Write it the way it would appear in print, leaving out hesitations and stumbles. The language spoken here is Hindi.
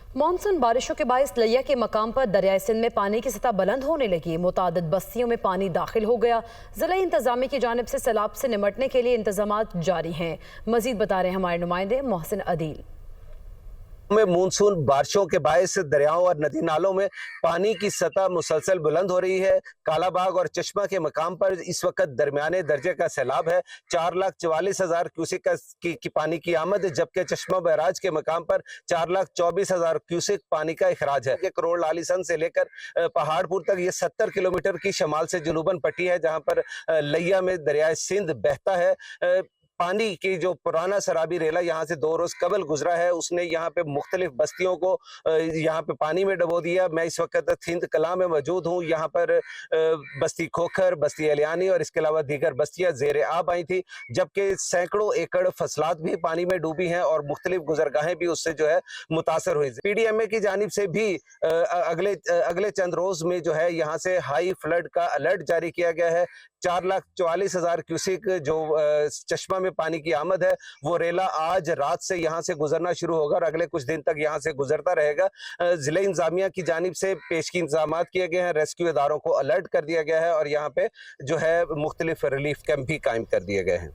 मानसून बारिशों के बायस लिया के मकाम पर दरियाई सिंध में पानी की सतह बुलंद होने लगी। मुतादिद बस्तियों में पानी दाखिल हो गया। जिला इंतजामिया की जानिब से सैलाब से निमटने के लिए इंतजाम जारी हैं। मजीद बता रहे हैं हमारे नुमाइंदे मोहसिन अदील। में मानसून बारिशों के बायस दरियाओं और नदी नालों में पानी की सतह मुसलसल बुलंद हो रही है। कालाबाग और चश्मा के मकाम पर इस वक्त दरमियाने दर्जे का सैलाब है। 4,44,000 क्यूसेक की पानी की आमद है, जबकि चश्मा बैराज के मकाम पर 4,24,000 क्यूसेक पानी का इखराज है। करोड़ लालीसन से लेकर पहाड़पुर तक ये 70 किलोमीटर की शमाल से जुनूबन पट्टी है, जहाँ पर लिया में दरियाए सिंध बहता है। पानी की जो पुराना सराबी रेला यहाँ से 2 रोज कबल गुजरा है, उसने यहाँ पे मुख्तलिफ बस्तियों को यहाँ पे पानी में डबो दिया। मैं इस वक्त थिंद कला में मौजूद हूँ। यहाँ पर बस्ती खोखर, बस्ती अलियानी और इसके अलावा दीगर बस्तियां जेर आब आई थी, जबकि सैकड़ों एकड़ फसलात भी पानी में डूबी हैं और मुख्तलिफ गुजरगाहें भी उससे जो है मुतासर हुई। PDMA की जानिब से भी अगले चंद रोज में जो है यहाँ से हाई फ्लड का अलर्ट जारी किया गया है। 4,44,000 क्यूसेक जो चश्मा में पानी की आमद है, वो रेला आज रात से यहाँ से गुजरना शुरू होगा और अगले कुछ दिन तक यहाँ से गुजरता रहेगा। जिला इंतजामिया की जानिब से पेशगी इंतजाम किए गए हैं, रेस्क्यू इदारों को अलर्ट कर दिया गया है और यहाँ पे जो है मुख्तलिफ रिलीफ कैंप भी कायम कर दिए गए हैं।